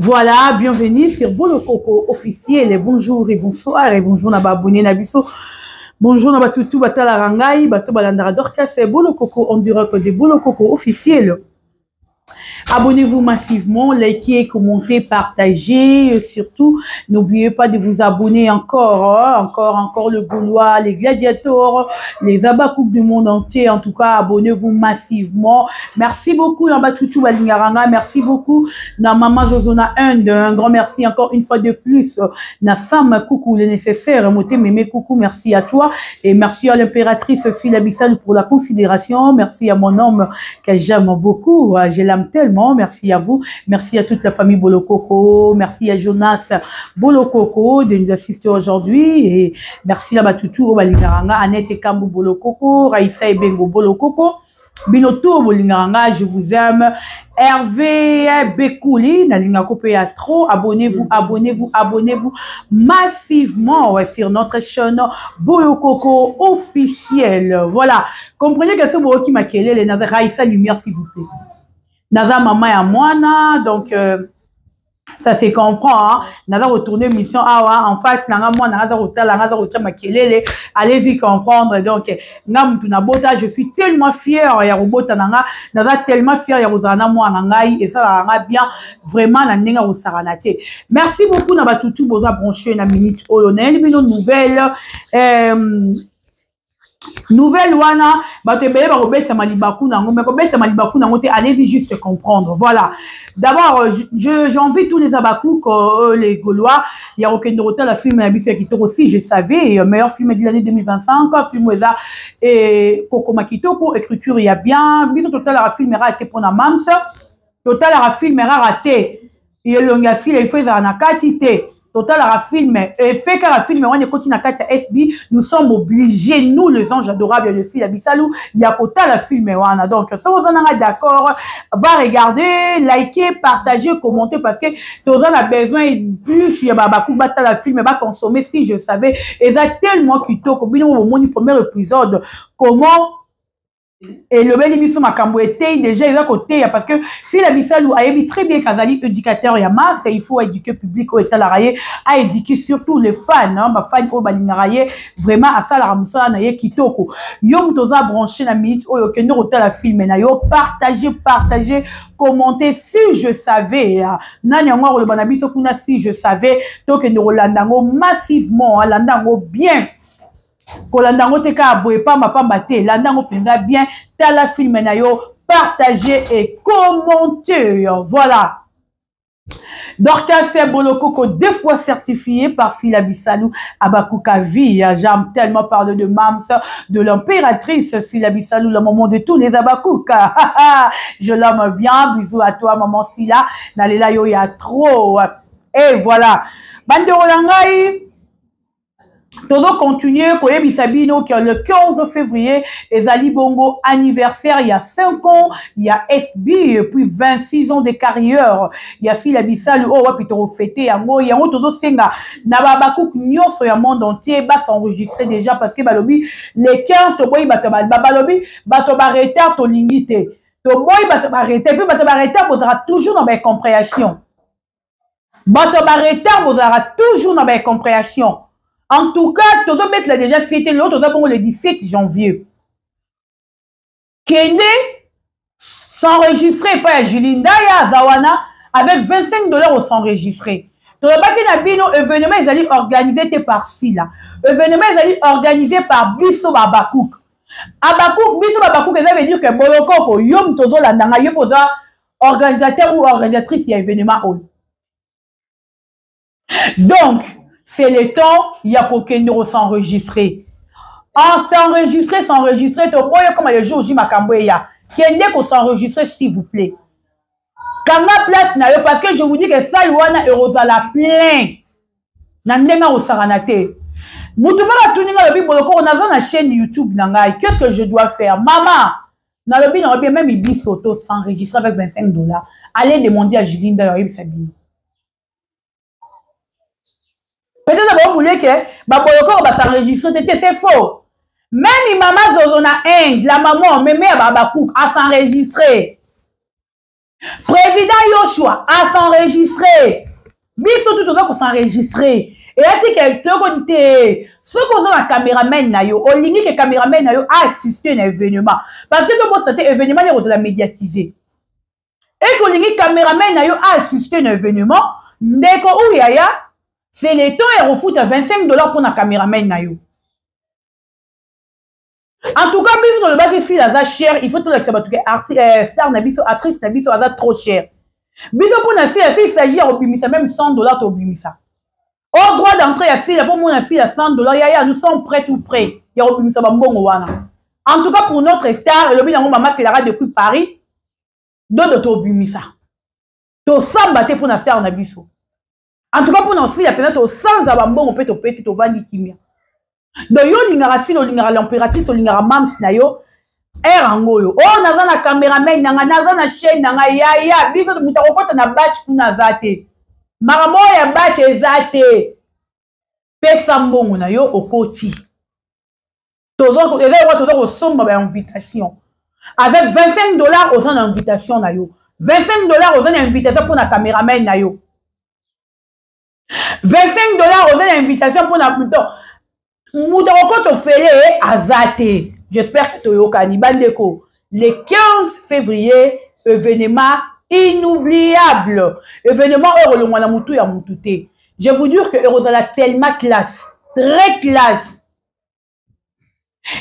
Voilà, bienvenue sur Bolo Coco officiel. Bonjour et bonsoir et bonjour na babouné na biso. Bonjour na batutu batala rangai, bato balandara dorka, c'est Bolo Coco en direct de Bolo Coco officiel. Abonnez-vous massivement, likez, commentez, partagez. Surtout, n'oubliez pas de vous abonner encore, encore le Gaulois, les gladiateurs, les abakouk du monde entier. En tout cas, abonnez-vous massivement. Merci beaucoup, Nambatutu Balingaranga. Merci beaucoup, na Maman Josona 1. Un grand merci encore une fois de plus. Na Sam Coucou, le nécessaire. Moté Mémé Coucou, merci à toi. Et merci à l'impératrice Sila Bissal pour la considération. Merci à mon homme que j'aime beaucoup. Je l'aime tellement. Merci à vous. Merci à toute la famille Bolo Coco. Merci à Jonas Bolo Coco de nous assister aujourd'hui. Et merci à Batutu Balingaranga, Annette et Kambu Bolo Coco, Raïssa et Bengo Bolo Coco. Binoto Bolingaranga, je vous aime. Hervé Bekouli, Nalinga Kopé à trop. Abonnez-vous, abonnez-vous, abonnez-vous massivement sur notre chaîne Bolo Coco officiel. Voilà. Comprenez que c'est moi qui m'a kellé les Raïssa Lumière, s'il vous plaît. Naza maman et moi, donc ça se comprend. Hein? Naza retourner mission en face. Naza moi naza rota makelele. Allez-y comprendre. Donc ngam tuna bota, je suis tellement fière ya robota nanga. Naza tellement fière ya rozana moi nangai et ça la bien vraiment na nenga rosaranate. Merci beaucoup na batutu boza branché na minute olonel bino nouvelle. Nouvelle wana batebele ba robeta malibaku nango mais robeta malibaku nango te, allez-y juste comprendre. Voilà, d'abord j'envie tous les abakou les Gaulois, il y a aucun rota la film na biso kitoko aussi, je savais meilleur film de l'année 2025 film eza et Kokoma Kitoko écriture il y a bien biso total la film raté pour na mams total la film raté il longa si il faut za na quantité total la film et fait qu'à la film on est continue à 4 SB, nous sommes obligés nous les anges adorables de Sila Bissalou, il y a total la film wana. Donc si vous en êtes d'accord, va regarder, liker, partager, commenter parce que vous en avez besoin plus il y a babakou bata la film va consommer si je savais exactement kitoko bino au moment du premier épisode comment et le bel émission Makambo était déjà ils ont côté parce que si la Bissalou a émis très bien Kazali éducateur ya masse il faut éduquer public au état laraye à éduquer surtout les fans hein ma fan au balingaraye vraiment à ça la ramusa na ye kitoko yo mtoza branché na minute oyo kendo hôtel la film na yo partager commenter si je savais nani ngwa le banabiso kuna si je savais to kendo rolandango massivement landango bien Kolandango te ka aboye pa mapamba te landango penza bien tala film na yo partager et commenter. Voilà. Dorcas Bolo Coco 2 fois certifié par Sila Bissalou Abakuka vie. J'aime tellement parler de Mams, de l'impératrice Sila Bissalou, le moment de tous les Abakuka. Je l'aime bien. Bisous à toi, maman Sila. Nalela yo ya trop. Et voilà. Bande Rolangai. Toujours continuer, Koyebi Sabino, qui est le 15 février, et Zali Bongo anniversaire, il y a 5 ans, il y a SB, et puis 26 ans de carrière, il y a Sila Bissalou, oh, wapito fêté, il y a un todo senga, nababakouk nyonso ya monde entier, va s'enregistrer déjà, parce que balobi, les 15, to boy balobi, bato barrêter, to lingite, to boy bato barrêter, puis bato barrêter, vous aurez toujours dans mes compréhensions. Bato barrêter, vous aurez toujours dans mes compréhensions. En tout cas, tous les mettre déjà fêté l'autre, le 17 janvier. Kende s'enregistrer par Julinda ya Zawana avec 25 $ au s'enregistrer. Tous les bino événement ils allaient organiser par Sila. Événement ils allaient organiser par Biso Babakouk. Abakouk Biso Babakouk, ça veut dire que Bolo Coco yom tozo la nanga yom posa organisateur ou organisatrice y a événement. Donc c'est le temps, il y a qu'aucun s'enregistrer. En s'enregistrer, tu vois comme le jour où Makamboya. Kende ko s'enregistrer, s'il vous plaît. Quand ma place n'a eu, parce que je vous dis que ça, Luana et Rosala plein. Nandenga au Saranate. Moutouba la tuninga le biboloko, on a une chaîne YouTube nangai. Qu'est-ce que je dois faire? Maman, dans le bin, même il dit s'auto s'enregistrer avec 25 $. Allez demander à Julinda Yoib Sabine. Peut-être que vous voulez que Baboloko va s'enregistrer, c'est faux. Même maman Zozona Inde, la maman, même Babakouk, a s'enregistré. Président Yoshua a s'enregistrer. Biso tout doit s'enregistrer. Et a dit que ce qu'on a la caméraman na yo, on ligne que caméraman na yo a assisté à un événement. Parce que tout cet événement il a médiatisé. Et qu'on ligne caméraman na yo a assisté à un événement, dès qu'on yaya, c'est le temps et refoute à $25 pour la caméraman na yo. En tout cas, biso dans le bas ici la cher, il faut tout que star na biso, actrice na biso a trop cher. Biso pour na s'il s'agit de obimisa même $100 obimisa. Au droit d'entrée à pour mon assis à $100, nous sommes prêts tout prêts. Il y a obimisa bambongo wana. En tout cas pour notre star, le bilan maman Clara depuis Paris, de obimisa. To sambaté pour na star na biso. En tout cas pour nous il y a peut-être sans bambongo peut to pesi to vandi kimia. Donc yo lingara si lo lingara l'impératrice lo lingara mams na yo erango yo oh naza na cameraman nanga naza na chaîne nanga ya biso mutakokota na batch kuna zate maramo ya batch ezate pesa mbongo na yo okoti tozo ko somba ba invitation avec $25 aux invitation na yo $25 aux invitation pour na cameraman na yo $25 aux invitation pour na plutôt Moutarokoto Fele Azate. J'espère que Toyokani Bandeko. Le 15 février, événement inoubliable. Événement Eurolomana Moutou ya Moutouté. Je vous dire que Eurosala tellement classe. Très classe.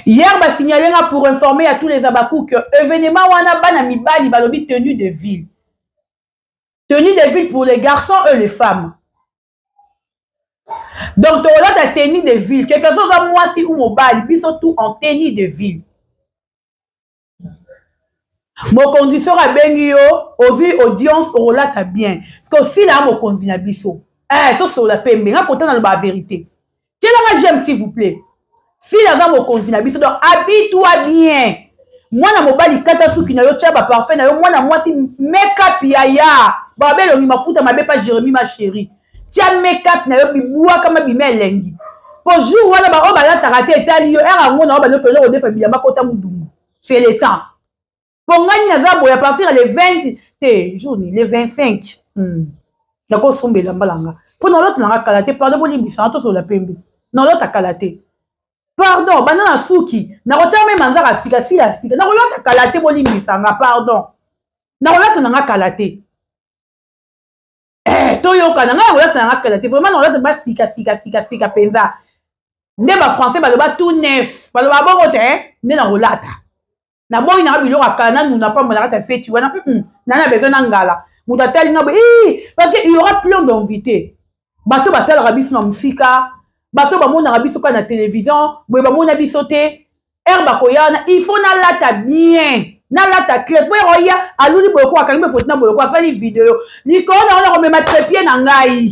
Hier, bah signalé pour informer à tous les abakou que événement Wana Banami Bali Balobi tenue de ville. Tenue de ville pour les garçons et les femmes. Donc, tu as ta tenue de ville. Quelque chose à moi, si ou mobile, ils sont tout en tenue de ville. Mon condition à Bengio, au vu audience, au là, t'as bien. Parce que si là, mon condition à Bisso, tout sur la paix, mais racontez dans la vérité. Quelle heure j'aime, s'il vous plaît? Si là, mon condition à Bisso, donc habille-toi bien. Moi, na mobile, katasu qui n'a yo tchaba parfait, na yo, moi, si make-up yaya. Babel, on m'a foutu, ma bé pas Jérémy, ma chérie. Tia make-up na yo biboua kama bimé lengi. Pour jour wala ba o ba la tarate etali yo era ngona ba lokolo o defa bilamba kota mudungu. C'est le temps. Pour ngani naza boya partir les 20 journée les 25. Dako sombe la balanga. Pour non l'autre na kalate pardon boli bisa to so la pembe. Non l'autre kalate. Pardon banana suki. Na kota même manzara sika si la sika. Na l'autre kalate boli bisa nga pardon. Na l'autre na kalate. Toyoka na nga olata na kalate vraiment na olata ba sika penza nde ba français ba loba tout neuf ba loba bongo te nde na olata na boyi na bilo akana nous n'a pas malaka ta fête wana na besoin na ngala mutatali nga parce que il y aura plein d'invités bato batala rabiso na musika bato ba mona rabiso ka na télévision boye ba mona bisote herba koyana il faut na lata bien na lata clé pour roya aluli boyoko akangi photo na boyoko asali vidéo likona on a remema trépied na ngai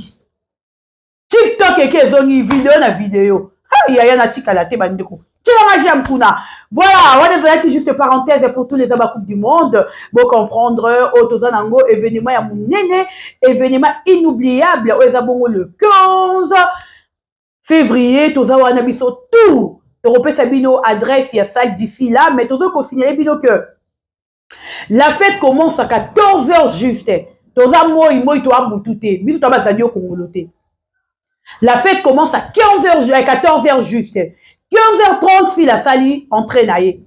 TikTok ekezongi vidéo ya na tikala te bandeko tira j'aime kuna voilà on est voilà qui juste parenthèse pour tous les abakoup du monde pour comprendre otozanango événement ya munene événement inoubliable ezabongo le 15 février tozawana biso tout Europé Sabino adresse ya salle d'ici là mais tozo signaler bino que la fête commence à 14h juste. La fête commence à 15h, à 14h juste. 15h30 si la sali entraîne. Et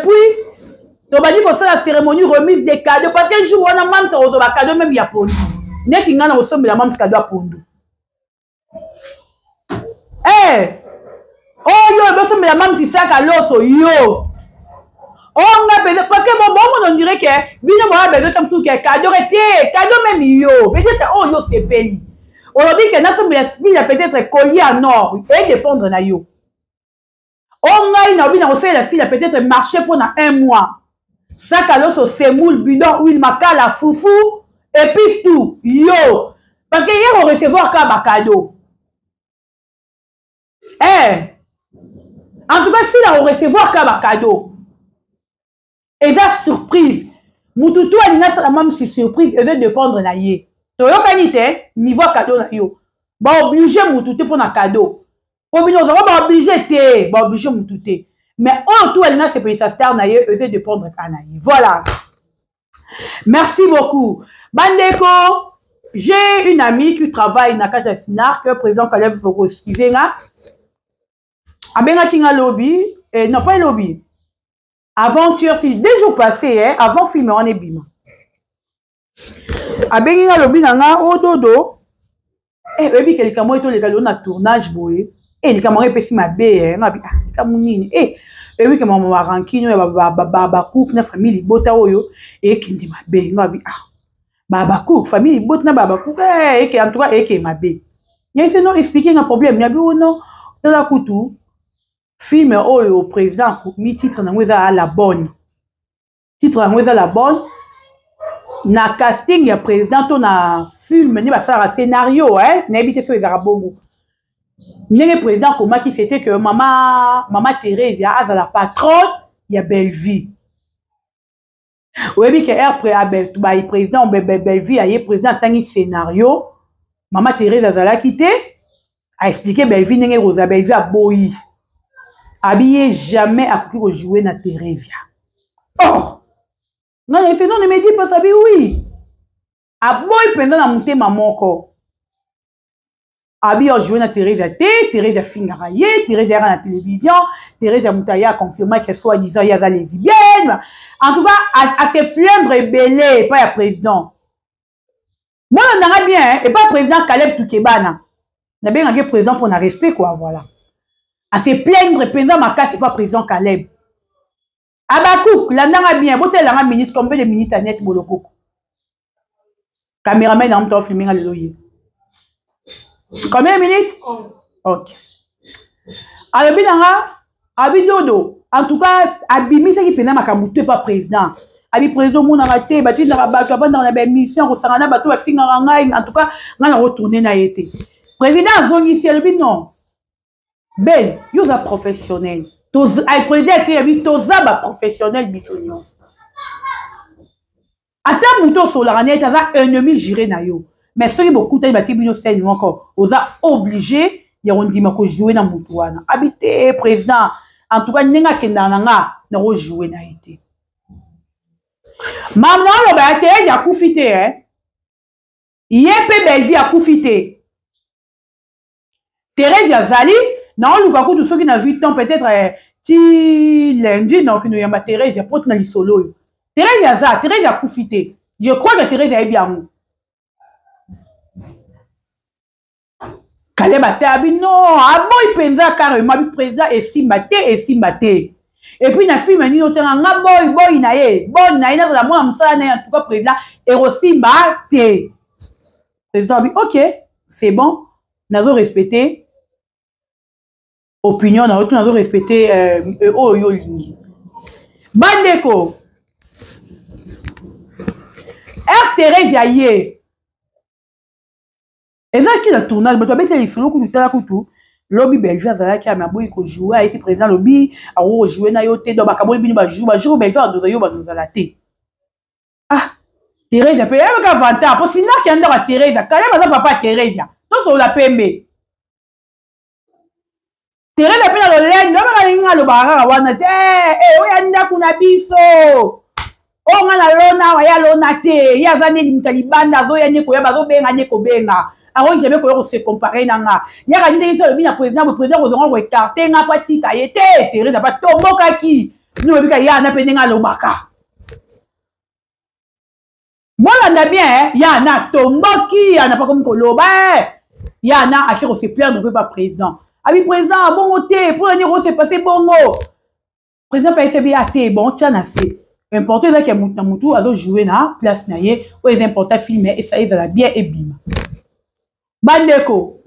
puis, on va dire que c'est la cérémonie remise des cadeaux. Parce qu'un jour, on a même un cadeau, même il y a pondu. Net, il y a un cadeau à pondu. Eh! Oh yo, il y a même si ça à l'os, yo! On a besoin, parce que bon, on dirait que, bien, on a besoin de cadeau, cadeau même yo. Peut-être, oh yo, c'est belli. On a dit que n'a peut-être collier en or, et dépendre na yo. On a une envie de peut-être marcher pendant 1 mois. Sac à l'os au semoule, bidon, huile, macala, foufou, et puis tout, yo. Parce que hier, on recevoir un cadeau. Eh! En tout cas, si là, on recevoir un cadeau, et ça, surprise. Moutoutou a dit ça, même si surprise, elle veut dépendre na yé. Toyo kanite, niveau cadeau na yo. Ba obligé moutouté pour un cadeau. Pour nous, on va obliger te, ba obligé moutouté. Mais tout elle a c'est sa star naie essaie de prendre canaille. Voilà. Merci beaucoup. Bandeko, j'ai une amie qui travaille dans Kata Sinar que président Caleb Fogos Kizenga. Abenga Kinga lobby et non pas lobby. Aventure si 2 jours passés avant film on est bima. Abenga lobby nanga ododo. Ebi quelqu'un moi to le galo na tournage boye. Les camarades pesi ma bé ngabi kamunini oui que maman rankino ya baba cook na famille bota oyo kindi ma bé ngabi baba cook famille bota na baba cook que en tout cas que ma bé mais c'est non expliquer un problème ngabi non dans la kutu film oyo président mi titre na ngweza la bonne titre na ngweza la bonne na casting ya président to na film ni ba ça scénario na habité sur les arabongo. Le président comment qui c'était que maman Thérèse a la patronne il y a Bellevue. Oui que après le président Bellevue a président tant scénario maman Thérèse a la quitté a expliqué Bellevue n'est Rosa Bellevue a boyi habillé jamais à jouer na Thérèse. Oh non il fait non ne me dit pas ça oui a boy pendant la montée maman encore. Abi a joué na Thérèse Thérèse a fini Thérèse a la télévision, Thérèse a Moutaya a confirmé qu'elle soit disant il y a lesbienne. En tout cas, à se plaindre rebelle, pas le président. Moi, on a bien, et pas le président Caleb Toukebana. On a bien un président pour un respect, quoi, voilà. À se plaindre, le président Maka, c'est pas le président Caleb. Abakou, la n'a bien, bon, t'es minute, combien de minutes à net, Boloko? Caméraman, on t'a filmé à l'oeil. Combien de minutes? Ok. Alors, Abidodo, en tout cas, Abimi, c'est qui pénal Makamouté, pas président. Abi président, mon arrêté, bâti dans la mission, au Sarana, bateau, à Fingaranga, en tout cas, on a retourné na été. Président, zone ici, le non. Ben, vous êtes professionnel. Le président, il y a professionnel, bisognos. Attends, mouton sur la ranette, il y a un ennemi géré na yo. Mais ceux qui beaucoup de bâtiments c'est encore, vous êtes obligé, il y a un dimanche que jouer dans mon toit. Habité président, en tout cas, n'enga kendanga na rejouer na été. Maman le bâté, il y a coufité Yépe Bellevue a coufité. Thérèse Yazali, non le gakou de ceux qui n'a 8 ans peut-être ti lundi non qui nous y a Thérèse ya porte na lisolo. Thérèse Yazali, Thérèse a coufité. Je crois que Thérèse a bien. Caleb Atabi, non, il pensa carrément, le président est simbaté. Et puis, la fille m'a dit, boy, naïe, bon, naïe, la moi, en tout cas, président, et aussi simbaté. Président a dit, ok, c'est bon, nous avons respecté opinion, nous avons respecté, yo, lingi. Bandeko, Thérèse Yaye. Et ça qui est le tournage, mais tu as bien les solo que tu as tout. Lobby Bellevue a qui a mis à jouer, ici président lobby a joué na yote donc bakaboli bini ba jour Bellevue a doza yo ba nous la té. Ah, Thérèse a payé avec avantage. Pour sinon qui anda Thérèse, quand même papa Thérèse. Tout sur la PMB. Thérèse a payé dans le lait, non mais ringa le bara wana té. Oui anda kuna biso. Oh ngana lona wa ya lona té. Ya zani mtalibanda zo ya nyeko ya bazo benga nyeko benga. Alors, il jamais qu'on se comparer nanga. Il y a une question le président vous auront écarté n'a pas tika été Thérèse n'a pas tombo kaki. Nous me dit ya na penenga lobaka. Bon on a bien ya na tombo ki ya na pas comme koloba. Ya na aki se plaindre ne peut pas président. Abi président bon côté pour venir se passer bongo. Président pas essayer bien bon tiens assez. Important là que mutu azo jouer na place na ye ou les important filmer et ça ils a bien et bim. Bandeko,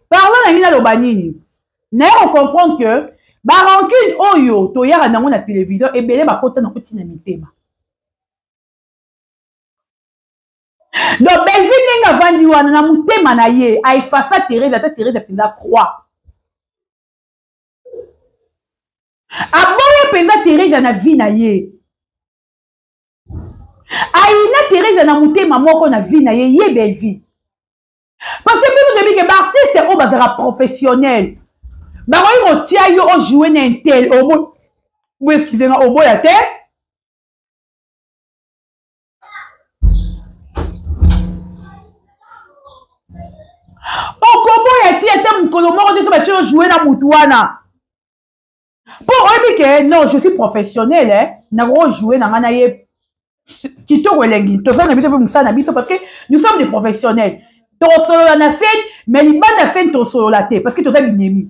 parlons de l'Obanini. Nous comprenons que rancune oyo to yara dans la télévision et belé ba kota na kotina mitema. Donc Bellevue nga vandi wana na mutema na ye a efasa Thérèse ata Thérèse pinda croix. Aboye penza Thérèse na vie na ye. Aina Thérèse na mutema moko na vie na ye ye Bellevue. Parce que vous devez que l'artiste est au bazar professionnel. Bah oui, on tient yo on joue n'intel au Vous excusez-moi, au bout la tête. Okobo ya ti ete mukolo moko te so ba tio jouer na mutu wana. Pour que non, je suis professionnel hein. Na go jouer na ngana ye kitoko elengi. To ça na biso musa na biso parce que nous sommes des professionnels. To solo na scène mais libanda scène to solo la te parce que to ça binemi.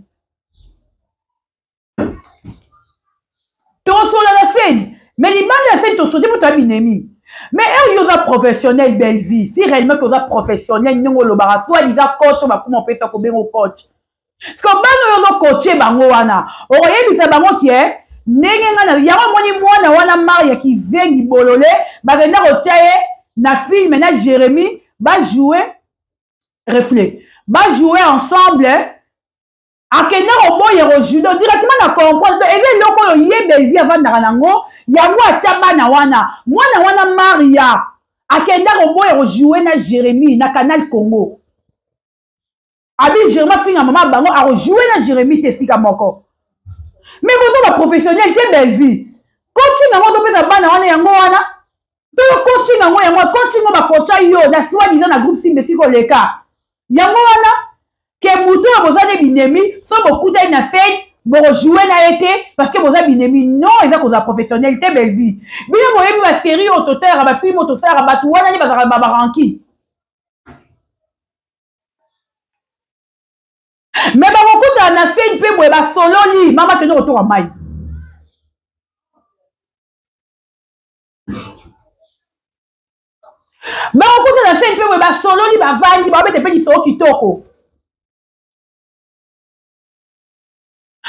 To solo na scène mais libanda scène to solo to binemi. Mais eux, ils sont professionnels, belle vie. Si réellement ils sont professionnels, ils ont le bar, soit ils ont coach, on va comment on peut faire comme un coach. Parce que quand nous coaché, bangoana, on voyait que c'est bango qui est, n'engana, il y a un moni moine, wana maria qui zengi bololé, bagenda rotiaye, na film, na Jérémy, va jouer, reflet, va jouer ensemble. Akena obo yero judo directement na comprendre eve loko ye bezi avant na nango yango ataba na wana Maria akenda obo yero jouer na Jérémy na Canal Congo abi Jérémy finga mama bango a jouer na Jérémy tesika moko mais vous êtes professionnel te belle vie coaching nango to pesa bana wana yango wana to coaching nango yango coaching ba coacha yo na soi disant na groupe simbe siko leka yango wana que mutu a besoin de binemi, soit beaucoup d'aide na fait, bon jouer na été, parce que besoin binemi, non, ils ont cause professionnalité belle vie. Bien moi ma série au total, ma film au total, ma touana ni bazara babaranki. Mais ba beaucoup na fait une peu moi ba solo li, maman tenir autour à maille. Ba beaucoup na fait une peu moi ba solo li ba vandi, ba bete pe ni so kitoko.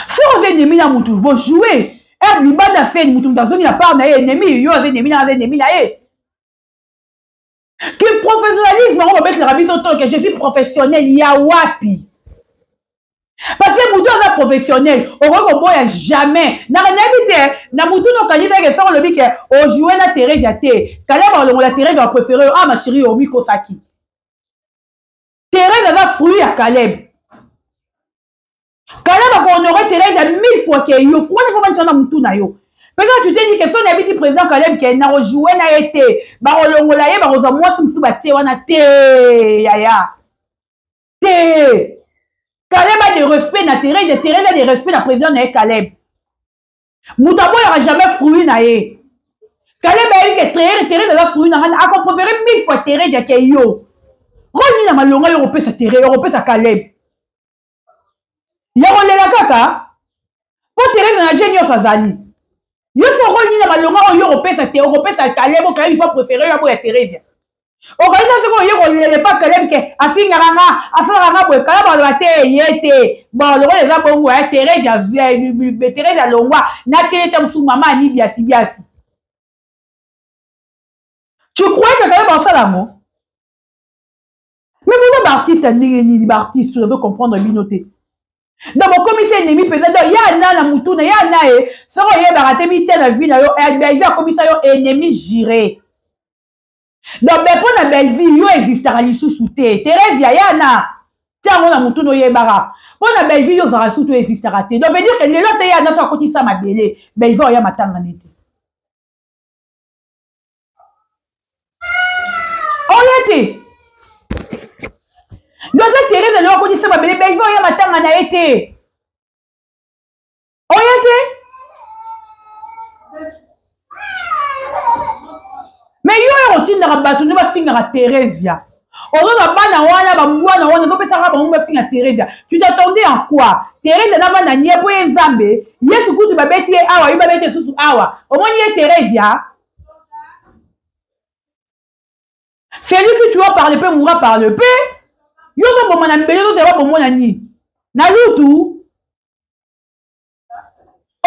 Si vous êtes ennemi à Moutou, vous jouez. Et vous avez scène Moutou dans zone, il n'y a pas d'ennemi. Vous êtes ennemi dans ennemi. Que professionnalisme, on va mettre le rabis sur ton que je suis professionnel, il y a wapi. Parce que Moutou est professionnel. On va qu'on ne jamais. N'a rien évité. N'a Moutou non quand il fait que ça, on le dit que on joue la Thérèse à thé. Quand on la Thérèse va préférer, ah ma chérie, au Mikosaki. Thérèse a fruit à Caleb. Quand on aurait Thérèse à 1000 fois qu'il y a eu, faut pas moutou na yo. Peut-être tu t'es dit que son habitude président Caleb qui n'a rejoué n'a été, barolongola ye baroza moi simsu baté wana té yaya. Té. Caleb a des respect na Thérèse et Thérèse a des respect na président na Caleb. Moutabo n'aura jamais fruit na ye. Caleb a dit que Thérèse a fruit na a qu'on préféré 1000 fois Thérèse à qu'il y a eu. Roni na malonga européen sa Thérèse, européen sa Caleb. Yako lela kaka po Thérèse na génie sazali yosko roni na malonga o européen sa Caleb o quand il faut préférer ya bo ya Thérèse o quand il se ko yeko lele pas Caleb ke afinga ranga bo kala ba la te yete bon le les a bongo ya Thérèse ya Thérèse ya longwa na tete msu mama ni biasi tu crois que Caleb en salamo mais vous artiste ni artiste tu veux comprendre binoté. Donc, comme il fait ennemi, peut-être, il y a un an, la moutoune, il y a un an, ça va y avoir un ennemi, la vie, il y a comme ça, ennemi giré. Donc, mais pour la belle vie, il existera sous Thérèse, il y a un an. Tiens, on a moutoune, il y a bara. Pour la belle vie, il y aura sous existera. Donc, veut dire que les autres, il y a un an, ça continue ça, ma belle, mais ils vont y avoir matin en été. On y était. Donc, Thérèse, elle a connu ça, ma belle, mais ils vont y avoir matin en été. Mais yo routine na bato ne ba finga Thérèse. Ozo na bana wana ba mwana wana to pesa ka ba mwa finga Thérèse. Tu t'attendais en quoi? Thérèse na bana nie po nzambe. Yesu kutu ba beti awa, yo ba beti susu awa. Au moins nie Thérèse ya. C'est lui que tu vas parler peu mourra par le peu. Yo so bo mana mbele to ba bo mona ni. Na lutu.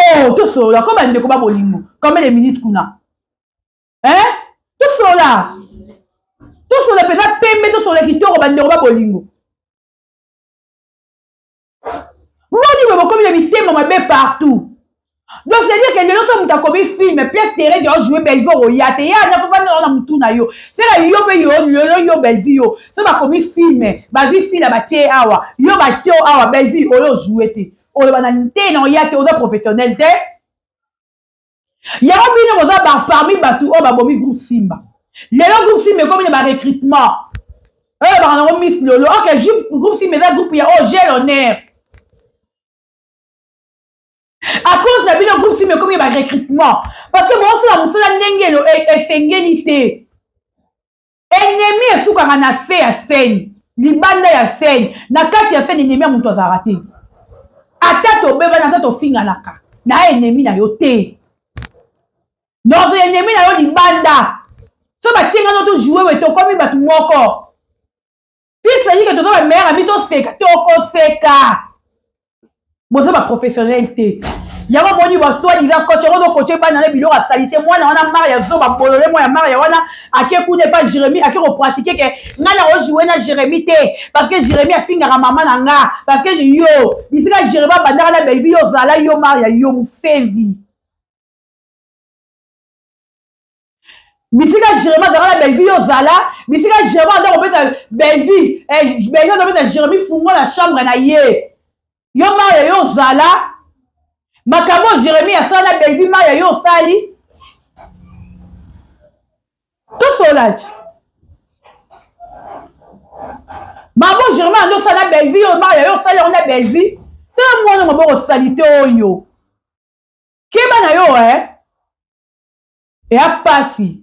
Oh, tout cela, comme elle ne peut pas bolingo, comme les minutes qu'on a. Hein? Tout cela. Tout cela, peut-être, pembe, tout cela qui te rebat de bolingo. Moi, je veux comme les thèmes, ma belle partout. Donc, c'est-à-dire que les gens sont comme des films, pièces terrain, ils ont joué belle vie au yate. Il y a un peu de moutou na yo. C'est là, yo belle vie yo. C'est pas comme des films. Vas-y, si la bâtie awa. Yo bâtie awa, belle vie, yo joué. On le bananité, non, il y a des professionnels. Il y a un parmi Batou, oh, babomi groupe Simba. Les groupe Simba, comme il y a un recrutement. On Miss Lolo. Ok, groupe Simba, mais groupe, il y a, oh, j'ai l'honneur. À cause de la groupe Simba, comme il y a un recrutement. Parce que bon, c'est la moussala nengelo et fengelité. Ennemi est sous karanase ya scène. Libanda ya scène. Na kati ya scène, ennemi a mouto a raté. Atato beba na tato finga naka. Na ennemi na yote. Non, c'est ennemi na yo libanda. So ba tienga no to jouer we to komi batu moko. Si ça dit que to ba mère ami to seka, to ko seka. Bon ça ba professionnalité. Yama moni ba so disant coach on coacher ba na bilo a salité moi na wana mari ya zo ba bolole moi ya mari ya wana ake ku ne pas Jérémy ake ko pratiquer que nga na jouer na Jérémy te parce que Jérémy a finga maman na nga parce que yo bisika Jérémy ba na belle vie yo zala yo mari ya yo mfezi. Bisika Jérémy zala belle vie yo zala bisika Jérémy ndo kopesa belle vie belle vie ndo kopesa Jérémy fungo la chambre na ye yo mari yo zala Makabo Jérémy a ça la belle vie mari yo sali tout solage Mabo Jérémy ndo ça la belle vie yo mari yo sali on a belle vie tout le monde mabo salité oyo keba na yo et a passé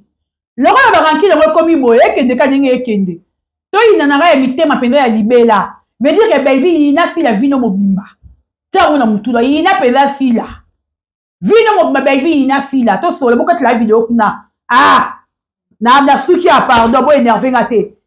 le roi va ranki le comme boye kende kanenge ekende to ina na ra mitema penda ya libela veut dire que belle vie ina si la vie no mobimba ta on a mutula ina penda si la vie no mobimba belle vie ina si la to so le bokati la vidéo kuna na suki a pardon bo énervé ngate